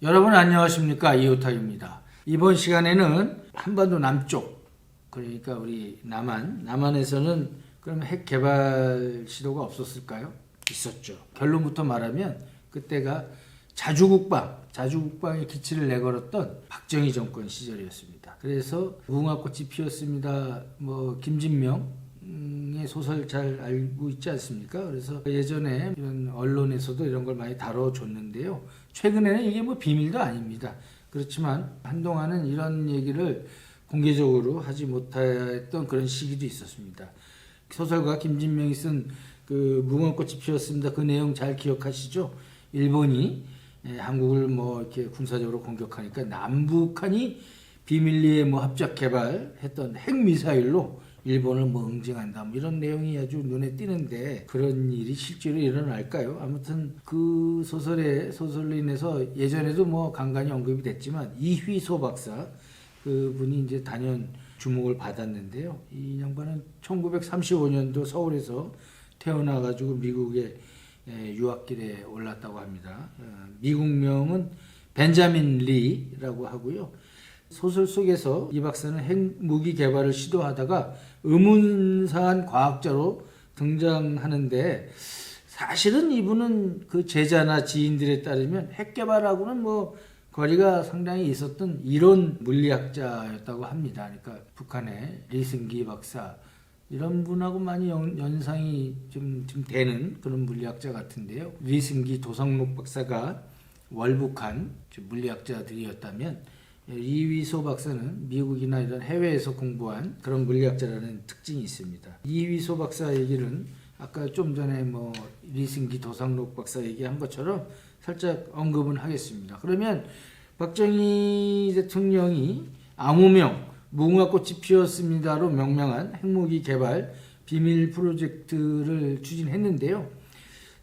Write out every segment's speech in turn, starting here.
여러분 안녕하십니까, 이호탁입니다. 이번 시간에는 한반도 남쪽, 그러니까 우리 남한에서는 그럼 핵 개발 시도가 없었을까요? 있었죠. 결론부터 말하면 그때가 자주국방의 기치를 내걸었던 박정희 정권 시절이었습니다. 그래서 무궁화꽃이 피었습니다. 김진명의 소설 잘 알고 있지 않습니까? 그래서 예전에 이런 언론에서도 이런 걸 많이 다뤄줬는데요. 최근에는 이게 비밀도 아닙니다. 그렇지만 한동안은 이런 얘기를 공개적으로 하지 못했던 그런 시기도 있었습니다. 소설가 김진명이 쓴 그 무궁화꽃이 피었습니다. 그 내용 잘 기억하시죠? 일본이 한국을 이렇게 군사적으로 공격하니까 남북한이 비밀리에 합작 개발했던 핵미사일로 일본을 응징한다. 이런 내용이 아주 눈에 띄는데 그런 일이 실제로 일어날까요? 아무튼 그 소설로 인해서 예전에도 간간히 언급이 됐지만 이휘소 박사 그분이 이제 단연 주목을 받았는데요. 이 양반은 1935년도 서울에서 태어나가지고 미국에 유학길에 올랐다고 합니다. 미국명은 벤자민 리라고 하고요. 소설 속에서 이 박사는 핵무기 개발을 시도하다가 의문사한 과학자로 등장하는데 사실은 이분은 그 제자나 지인들에 따르면 핵 개발하고는 거리가 상당히 있었던 이론 물리학자였다고 합니다. 그러니까 북한의 리승기 박사 이런 분하고 많이 연상이 좀 되는 그런 물리학자 같은데요. 리승기 도성록 박사가 월북한 물리학자들이었다면 이휘소 박사는 미국이나 이런 해외에서 공부한 그런 물리학자라는 특징이 있습니다. 이휘소 박사 얘기는 아까 좀 전에 리승기 도성록 박사 얘기한 것처럼 살짝 언급은 하겠습니다. 그러면 박정희 대통령이 암호명 무궁화꽃이 피었습니다로 명명한 핵무기 개발 비밀 프로젝트를 추진했는데요.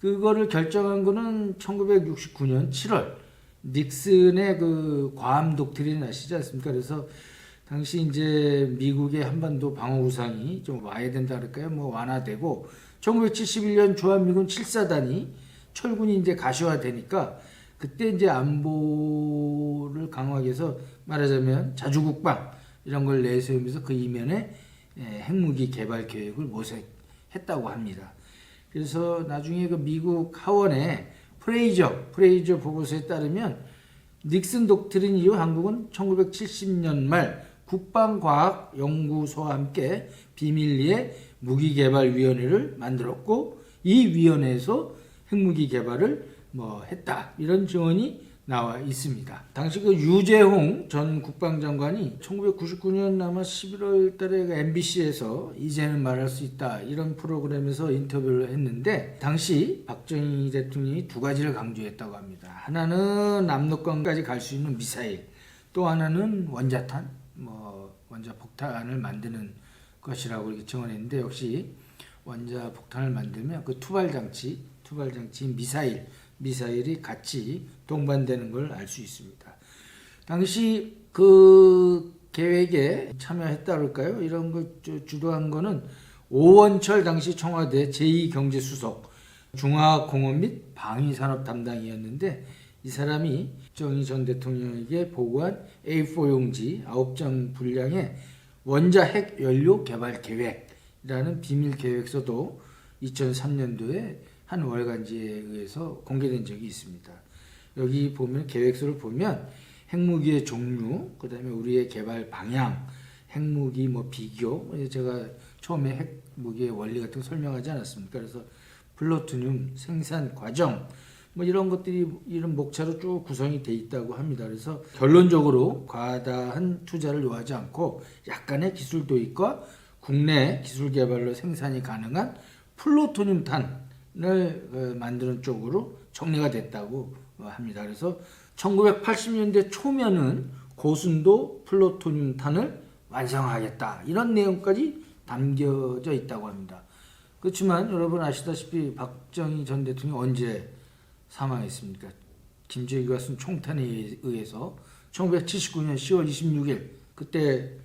그거를 결정한 거는 1969년 7월 닉슨의 그 괌 독트린 아시지 않습니까? 그래서 당시 이제 미국의 한반도 방어 우상이 좀 와야 된다 그럴까요? 완화되고 1971년 주한미군 7사단이 철군이 이제 가시화되니까 그때 이제 안보를 강화하기 위해서 말하자면 자주국방 이런 걸 내세우면서 그 이면에 핵무기 개발 계획을 모색했다고 합니다. 그래서 나중에 그 미국 하원의 프레이저 보고서에 따르면 닉슨 독트린 이후 한국은 1970년 말 국방과학연구소와 함께 비밀리에 무기개발위원회를 만들었고 이 위원회에서 핵무기 개발을 했다 이런 증언이 나와 있습니다. 당시 그 유재홍 전 국방장관이 1999년 아마 11월 달에 그 MBC에서 이제는 말할 수 있다 이런 프로그램에서 인터뷰를 했는데 당시 박정희 대통령이 두 가지를 강조했다고 합니다. 하나는 남북한까지 갈 수 있는 미사일, 또 하나는 원자탄, 원자폭탄을 만드는 것이라고 이렇게 증언했는데 역시 원자폭탄을 만들면 그 투발장치 미사일이 같이 동반되는 걸 알 수 있습니다. 당시 그 계획에 참여했다 그럴까요? 이런 거 주도한 거는 오원철 당시 청와대 제2경제수석 중화공업 및 방위산업 담당이었는데 이 사람이 박정희 전 대통령에게 보고한 A4 용지 9장 분량의 원자 핵 연료 개발 계획이라는 비밀 계획서도 2003년도에 한 월간지에 의해서 공개된 적이 있습니다. 여기 보면 계획서를 보면 핵무기의 종류, 그 다음에 우리의 개발 방향, 핵무기 비교, 제가 처음에 핵무기의 원리 같은 거 설명하지 않았습니까? 그래서 플루토늄 생산 과정, 이런 것들이 이런 목차로 쭉 구성이 돼 있다고 합니다. 그래서 결론적으로 과다한 투자를 요하지 않고 약간의 기술 도입과 국내 기술 개발로 생산이 가능한 플루토늄 탄을 만드는 쪽으로 정리가 됐다고 합니다. 그래서 1980년대 초면은 고순도 플루토늄 탄을 완성하겠다 이런 내용까지 담겨져 있다고 합니다. 그렇지만 여러분 아시다시피 박정희 전 대통령이 언제 사망했습니까? 김정일과 쓴 총탄에 의해서 1979년 10월 26일 그때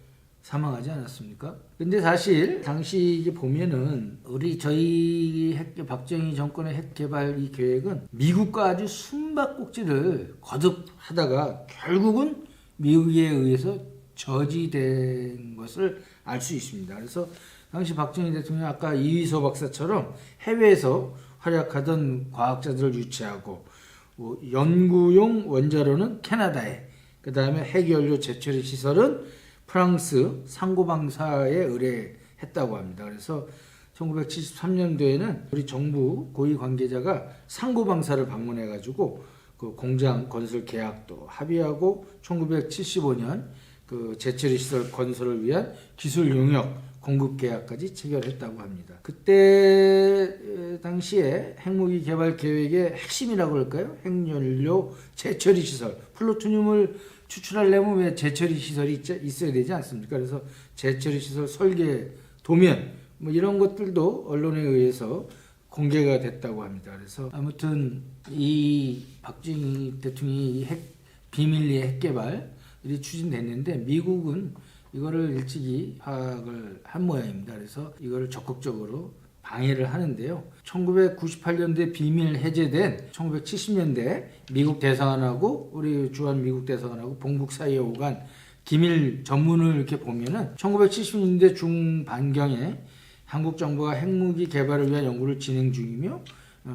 사망하지 않았습니까? 근데 사실 당시 이제 보면은 저희 박정희 정권의 핵 개발 이 계획은 미국과 아주 숨바꼭질을 거듭하다가 결국은 미국에 의해서 저지된 것을 알 수 있습니다. 그래서 당시 박정희 대통령 아까 이휘소 박사처럼 해외에서 활약하던 과학자들을 유치하고 연구용 원자로는 캐나다에, 그 다음에 핵연료 재처리 시설은 프랑스 상고방사에 의뢰했다고 합니다. 그래서 1973년도에는 우리 정부 고위 관계자가 상고방사를 방문해가지고 그 공장 건설 계약도 합의하고 1975년 그 재처리 시설 건설을 위한 기술 용역 공급 계약까지 체결했다고 합니다. 그때 당시에 핵무기 개발 계획의 핵심이라고 할까요? 핵연료 재처리 시설, 플루토늄을 추출하려면 왜 재처리 시설이 있어야 되지 않습니까? 그래서 재처리 시설 설계 도면 뭐 이런 것들도 언론에 의해서 공개가 됐다고 합니다. 그래서 아무튼 이 박정희 대통령이 비밀리에 핵 개발이 추진됐는데 미국은 이거를 일찍이 파악을 한 모양입니다. 그래서 이거를 적극적으로 방해를 하는데요. 1998년도에 비밀 해제된 1970년대 미국 대사관하고 우리 주한 미국 대사관하고 봉국 사이에 오간 기밀 전문을 이렇게 보면은 1970년대 중반경에 한국 정부가 핵무기 개발을 위한 연구를 진행 중이며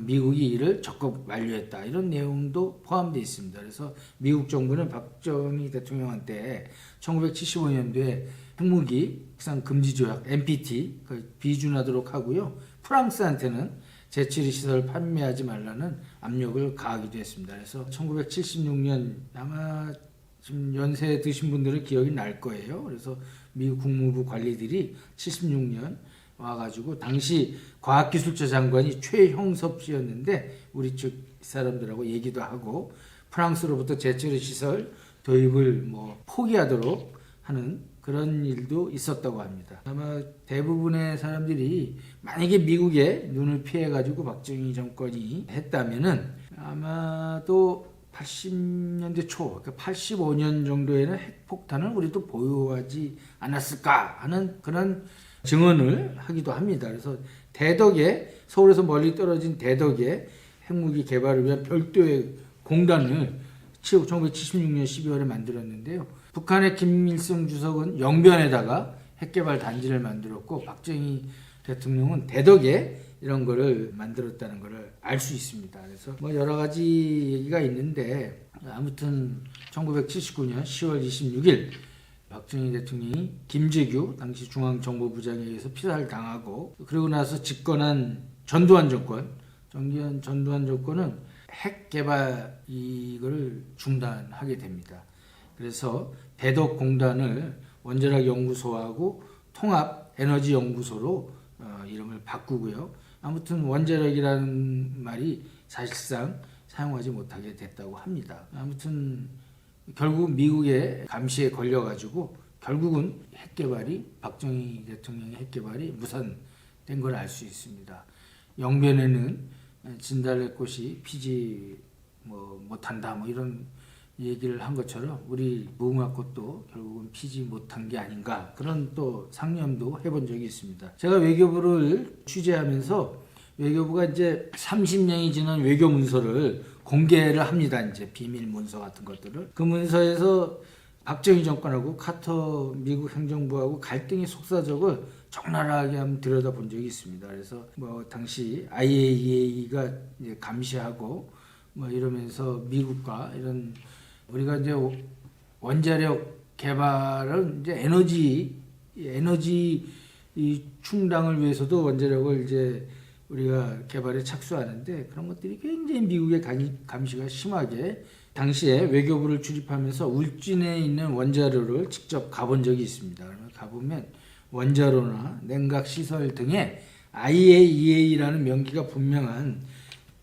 미국이 이를 적극 만류했다. 이런 내용도 포함되어 있습니다. 그래서 미국 정부는 박정희 대통령한테 1975년도에 핵무기 확산 금지 조약 NPT 비준하도록 하고요. 프랑스한테는 재처리 시설 판매하지 말라는 압력을 가하기도 했습니다. 그래서 1976년 아마 지금 연세 드신 분들은 기억이 날 거예요. 그래서 미국 국무부 관리들이 76년 와가지고 당시 과학기술처 장관이 최형섭 씨였는데 우리 쪽 사람들하고 얘기도 하고 프랑스로부터 재처리 시설 도입을 포기하도록 하는 그런 일도 있었다고 합니다. 아마 대부분의 사람들이 만약에 미국에 눈을 피해가지고 박정희 정권이 했다면은 아마도 80년대 초, 85년 정도에는 핵폭탄을 우리도 보유하지 않았을까 하는 그런 증언을 하기도 합니다. 그래서 대덕에 서울에서 멀리 떨어진 대덕에 핵무기 개발을 위한 별도의 공단을 1976년 12월에 만들었는데요. 북한의 김일성 주석은 영변에다가 핵개발 단지를 만들었고 박정희 대통령은 대덕에 이런 거를 만들었다는 거를 알 수 있습니다. 그래서 여러 가지 얘기가 있는데 아무튼 1979년 10월 26일 박정희 대통령이 김재규 당시 중앙정보부장에 의해서 피살을 당하고 그러고 나서 집권한 전두환 정권, 전두환 정권은 핵 개발 이걸 중단하게 됩니다. 그래서 대덕공단을 원자력 연구소하고 통합 에너지 연구소로 이름을 바꾸고요. 아무튼 원자력이라는 말이 사실상 사용하지 못하게 됐다고 합니다. 아무튼 결국 미국의 감시에 걸려가지고 결국은 박정희 대통령의 핵개발이 무산된 걸 알 수 있습니다. 영변에는 진달래꽃이 피지 못한다 이런 얘기를 한 것처럼 우리 무궁화꽃도 결국은 피지 못한 게 아닌가 그런 또 상념도 해본 적이 있습니다. 제가 외교부를 취재하면서 외교부가 이제 30년이 지난 외교 문서를 공개를 합니다. 이제 비밀 문서 같은 것들을. 그 문서에서 박정희 정권하고 카터 미국 행정부하고 갈등의 속사적을 적나라하게 한번 들여다본 적이 있습니다. 그래서 당시 IAEA가 감시하고 이러면서 미국과 이런 우리가 이제 원자력 개발은 이제 에너지 이 충당을 위해서도 원자력을 이제 우리가 개발에 착수하는데 그런 것들이 굉장히 미국의 감시가 심하게 당시에 외교부를 출입하면서 울진에 있는 원자로를 직접 가본 적이 있습니다. 가보면 원자로나 냉각시설 등에 IAEA라는 명기가 분명한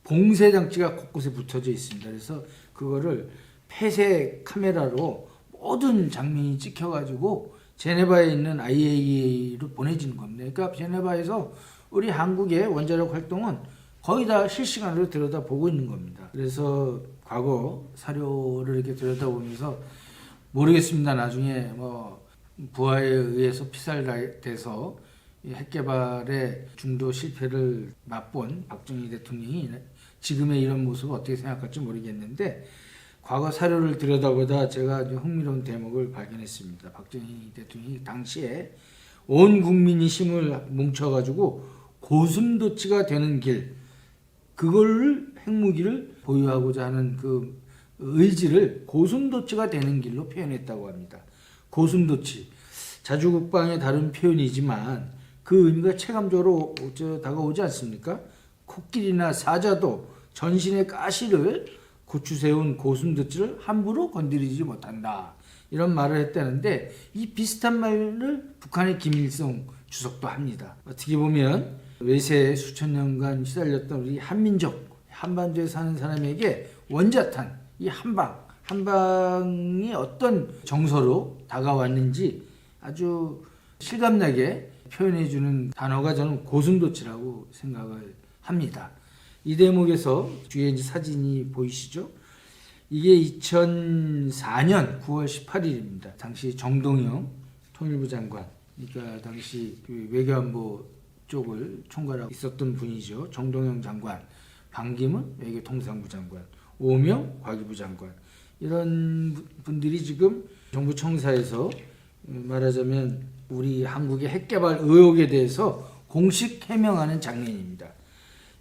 봉쇄 장치가 곳곳에 붙어져 있습니다. 그래서 그거를 폐쇄 카메라로 모든 장면이 찍혀가지고 제네바에 있는 IAEA로 보내지는 겁니다. 그러니까 제네바에서 우리 한국의 원자력 활동은 거의 다 실시간으로 들여다보고 있는 겁니다. 그래서 과거 사료를 이렇게 들여다보면서 모르겠습니다. 나중에 부하에 의해서 피살돼서 이 핵개발의 중도 실패를 맛본 박정희 대통령이 지금의 이런 모습을 어떻게 생각할지 모르겠는데, 과거 사료를 들여다보다 제가 아주 흥미로운 대목을 발견했습니다. 박정희 대통령이 당시에 온 국민이 힘을 뭉쳐가지고 고슴도치가 되는 길, 그걸 핵무기를 보유하고자 하는 그 의지를 고슴도치가 되는 길로 표현했다고 합니다. 고슴도치, 자주국방의 다른 표현이지만 그 의미가 체감적으로 다가오지 않습니까? 코끼리나 사자도 전신의 가시를 고추세운 고슴도치를 함부로 건드리지 못한다, 이런 말을 했다는데, 이 비슷한 말을 북한의 김일성 주석도 합니다. 어떻게 보면 외세에 수천 년간 시달렸던 우리 한민족, 한반도에 사는 사람에게 원자탄, 이 한방이 어떤 정서로 다가왔는지 아주 실감나게 표현해주는 단어가 저는 고슴도치라고 생각을 합니다. 이 대목에서 뒤에 이제 사진이 보이시죠? 이게 2004년 9월 18일입니다. 당시 정동영 통일부 장관, 그러니까 당시 외교안보 쪽을 총괄하고 있었던 분이죠. 정동영 장관, 반기문 외교통상부 장관, 오명 과기부 장관, 이런 분들이 지금 정부 청사에서 말하자면 우리 한국의 핵개발 의혹에 대해서 공식 해명하는 장면입니다.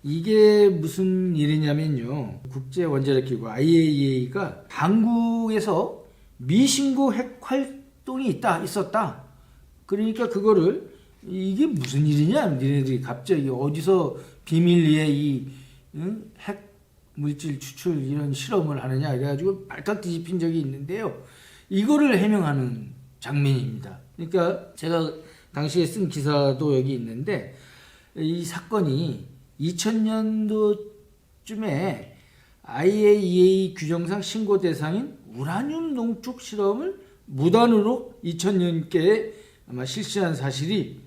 이게 무슨 일이냐면요, 국제원자력기구 IAEA가 한국에서 미신고 핵 활동이 있었다. 그러니까 그거를, 이게 무슨 일이냐, 니네들이 갑자기 어디서 비밀리에 이 핵 물질 추출 이런 실험을 하느냐 그래가지고 발칵 뒤집힌 적이 있는데요, 이거를 해명하는 장면입니다. 그러니까 제가 당시에 쓴 기사도 여기 있는데, 이 사건이 2000년도쯤에 IAEA 규정상 신고 대상인 우라늄 농축 실험을 무단으로 2000년께에 아마 실시한 사실이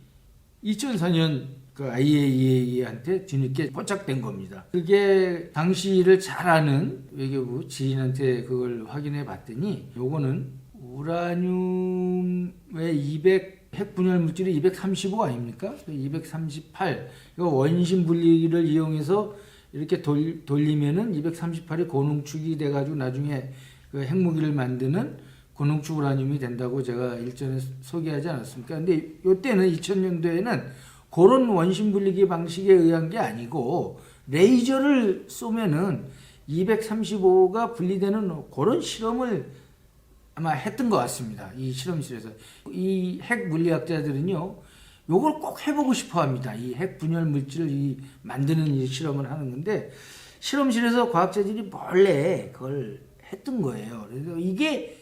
2004년 그 IAEA한테 뒤늦게 포착된 겁니다. 그게 당시를 잘 아는 외교부 지인한테 그걸 확인해 봤더니, 요거는 우라늄의 핵 분열 물질이 235 아닙니까? 238. 이거 원심 분리를 이용해서 이렇게 돌리면은 238이 고농축이 돼가지고 나중에 그 핵무기를 만드는 고농축 우라늄이 된다고 제가 일전에 소개하지 않았습니까? 근데 이때는 2000년도에는 그런 원심 분리기 방식에 의한 게 아니고, 레이저를 쏘면은 235가 분리되는 그런 실험을 아마 했던 것 같습니다. 이 실험실에서. 이 핵 물리학자들은요, 요걸 꼭 해보고 싶어 합니다. 이 핵 분열 물질을 만드는 이 실험을 하는 건데, 실험실에서 과학자들이 몰래 그걸 했던 거예요. 그래서 이게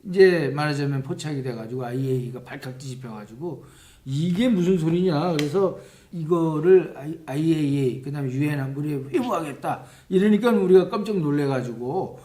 이제 말하자면 포착이 돼가지고 IAEA가 발칵 뒤집혀가지고 이게 무슨 소리냐. 그래서 이거를 IAEA, 그 다음에 유엔 안보리에 회부하겠다. 이러니까 우리가 깜짝 놀래가지고,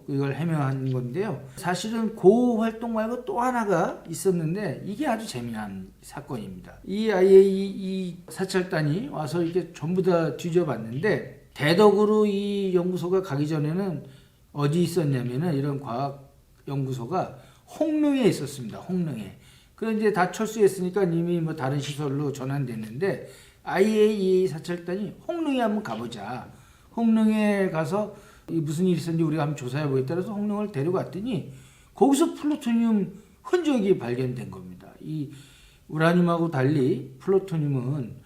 이걸 해명한 건데요. 사실은 그 활동 말고 또 하나가 있었는데, 이게 아주 재미난 사건입니다. 이 IAEA 사찰단이 와서 이렇게 전부 다 뒤져봤는데, 대덕으로 이 연구소가 가기 전에는 어디 있었냐면은, 이런 과학연구소가 홍릉에 있었습니다. 홍릉에. 그 이제 다 철수했으니까 이미 뭐 다른 시설로 전환됐는데, IAEA 사찰단이 홍릉에 한번 가보자. 홍릉에 가서 무슨 일이 있었는지 우리가 한번 조사해 보겠다 해서 홍릉을 데려갔더니 거기서 플루토늄 흔적이 발견된 겁니다. 이 우라늄하고 달리 플루토늄은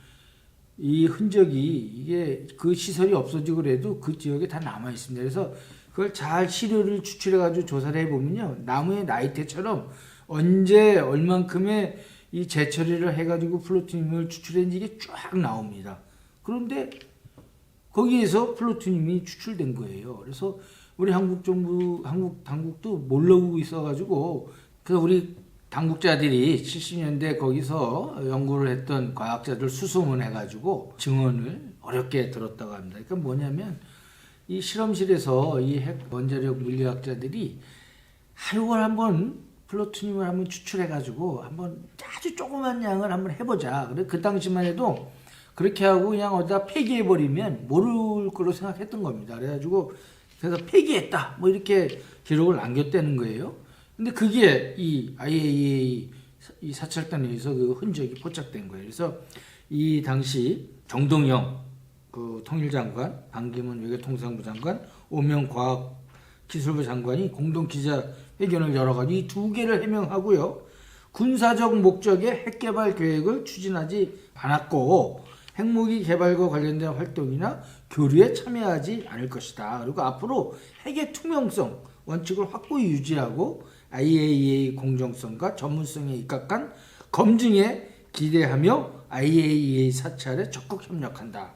이 흔적이, 이게 그 시설이 없어지고 그래도 그 지역에 다 남아 있습니다. 그래서 그걸 잘 시료를 추출해 가지고 조사를 해 보면요, 나무의 나이테처럼 언제 얼만큼의 이 재처리를 해 가지고 플루토늄을 추출했는지 이게 쫙 나옵니다. 그런데 거기에서 플루토늄이 추출된 거예요. 그래서 우리 한국 정부, 한국 당국도 모르고 있어가지고, 그 우리 당국자들이 70년대 거기서 연구를 했던 과학자들 수소문해가지고 증언을 어렵게 들었다고 합니다. 그러니까 뭐냐면, 이 실험실에서 이 핵 원자력 물리학자들이 이걸 한번 플루토늄을 한번 추출해가지고 한번 아주 조그만 양을 한번 해보자. 그래 그 당시만 해도 그렇게 하고 그냥 어디다 폐기해버리면 모를 거로 생각했던 겁니다. 그래가지고 그래서 폐기했다, 뭐 이렇게 기록을 남겼다는 거예요. 근데 그게 이 IAEA 이 사찰단에 의해서 그 흔적이 포착된 거예요. 그래서 이 당시 정동영 그 통일장관, 반기문 외교통상부 장관, 오명 과학기술부 장관이 공동 기자회견을 열어가지고 이 두 개를 해명하고요. 군사적 목적의 핵개발 계획을 추진하지 않았고 핵무기 개발과 관련된 활동이나 교류에 참여하지 않을 것이다. 그리고 앞으로 핵의 투명성 원칙을 확고히 유지하고 IAEA 공정성과 전문성에 입각한 검증에 기대하며 IAEA 사찰에 적극 협력한다.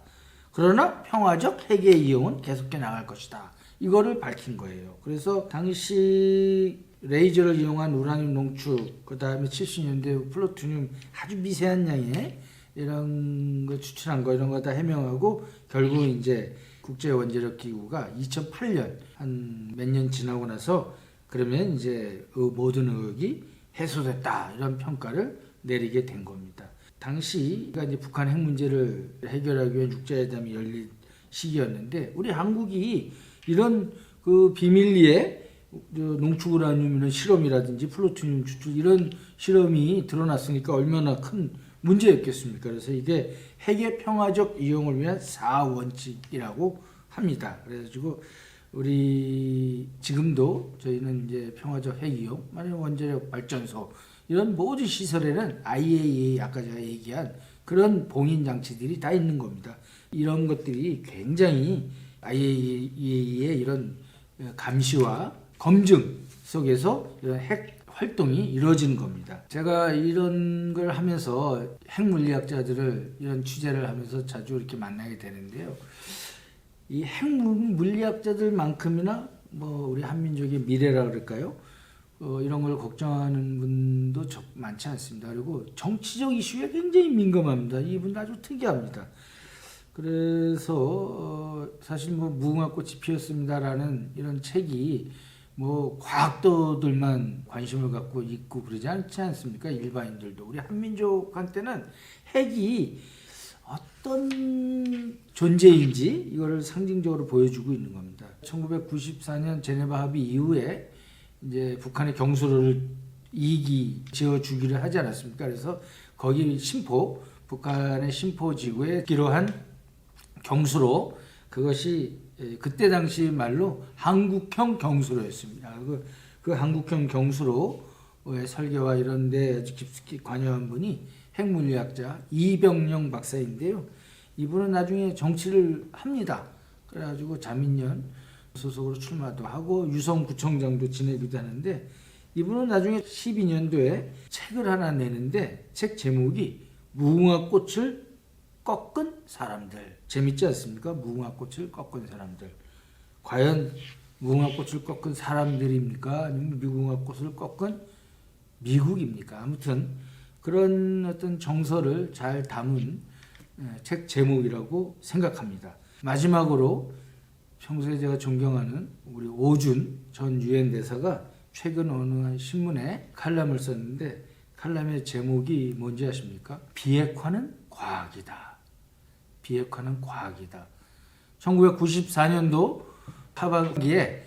그러나 평화적 핵의 이용은 계속해 나갈 것이다. 이거를 밝힌 거예요. 그래서 당시 레이저를 이용한 우라늄 농축, 그 다음에 70년대 플루토늄 아주 미세한 양의 이런 거 추출한 거 이런 거 다 해명하고 결국 이제 국제원자력기구가 2008년 한 몇 년 지나고 나서 그러면 이제 모든 의혹이 해소됐다 이런 평가를 내리게 된 겁니다. 당시가 이제 북한 핵 문제를 해결하기 위한 육자회담이 열릴 시기였는데 우리 한국이 이런 그 비밀리에 농축 우라늄 이런 실험이라든지 플루토늄 추출 이런 실험이 드러났으니까 얼마나 큰 문제였겠습니까? 그래서 이게 핵의 평화적 이용을 위한 4원칙이라고 합니다. 그래가지고 우리 지금도 저희는 이제 평화적 핵 이용, 만약 원자력 발전소 이런 모든 시설에는 IAEA 아까 제가 얘기한 그런 봉인 장치들이 다 있는 겁니다. 이런 것들이 굉장히 IAEA의 이런 감시와 검증 속에서 이런 핵 활동이 이루어지는 겁니다. 제가 이런 걸 하면서 핵물리학자들을 이런 취재를 하면서 자주 이렇게 만나게 되는데요. 이 핵물리학자들만큼이나 뭐 우리 한민족의 미래라 그럴까요? 이런 걸 걱정하는 분도 많지 않습니다. 그리고 정치적 이슈에 굉장히 민감합니다. 이분도 아주 특이합니다. 그래서 사실 뭐 무궁화꽃이 피었습니다라는 이런 책이 뭐 과학도들만 관심을 갖고 읽고 그러지 않지 않습니까? 일반인들도. 우리 한민족한테는 핵이 어떤 존재인지 이거를 상징적으로 보여주고 있는 겁니다. 1994년 제네바 합의 이후에 이제 북한의 경수로를 2기 지어주기를 하지 않았습니까? 그래서 거기 심포, 북한의 심포지구에 기로한 경수로 그것이 그때 당시 말로 한국형 경수로였습니다. 그 한국형 경수로의 설계와 이런 데 아주 깊숙이 관여한 분이 핵물리학자 이병영 박사인데요. 이분은 나중에 정치를 합니다. 그래가지고 자민련 소속으로 출마도 하고 유성구청장도 지내기도 하는데 이분은 나중에 12년도에 책을 하나 내는데 책 제목이 무궁화꽃을 꺾은 사람들. 재밌지 않습니까? 무궁화꽃을 꺾은 사람들. 과연 무궁화꽃을 꺾은 사람들입니까? 아니면 무궁화꽃을 꺾은 미국입니까? 아무튼 그런 어떤 정서를 잘 담은 책 제목이라고 생각합니다. 마지막으로 평소에 제가 존경하는 우리 오준 전 유엔 대사가 최근 어느 신문에 칼럼을 썼는데 칼럼의 제목이 뭔지 아십니까? 비핵화는 과학이다. 비핵화는 과학이다. 1994년도 하반기에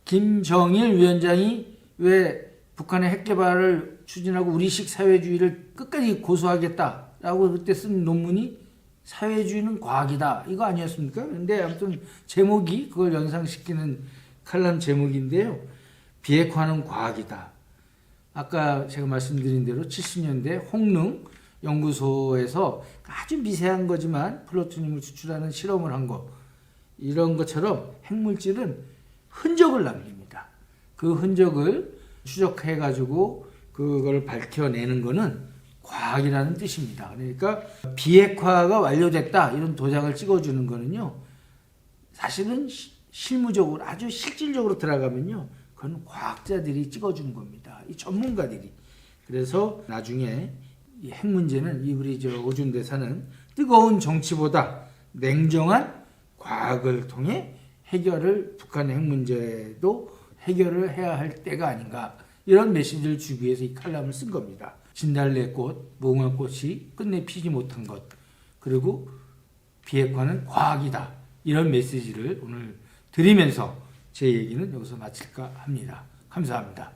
김정일 위원장이 왜 북한의 핵개발을 추진하고 우리식 사회주의를 끝까지 고수하겠다라고 그때 쓴 논문이 사회주의는 과학이다. 이거 아니었습니까? 근데 아무튼 제목이 그걸 연상시키는 칼럼 제목인데요. 비핵화는 과학이다. 아까 제가 말씀드린 대로 70년대 홍릉 연구소에서 아주 미세한 거지만 플루토늄을 추출하는 실험을 한 거 이런 것처럼 핵물질은 흔적을 남깁니다. 그 흔적을 추적해 가지고 그걸 밝혀내는 거는 과학이라는 뜻입니다. 그러니까 비핵화가 완료됐다 이런 도장을 찍어주는 거는요. 사실은 실무적으로 아주 실질적으로 들어가면요. 그건 과학자들이 찍어주는 겁니다. 이 전문가들이. 그래서 나중에 이 핵 문제는 우리 오준 대사는 뜨거운 정치보다 냉정한 과학을 통해 북한의 핵 문제도 해결을 해야 할 때가 아닌가 이런 메시지를 주기 위해서 이 칼럼을 쓴 겁니다. 진달래꽃, 무궁화꽃이 끝내 피지 못한 것 그리고 비핵화는 과학이다 이런 메시지를 오늘 드리면서 제 얘기는 여기서 마칠까 합니다. 감사합니다.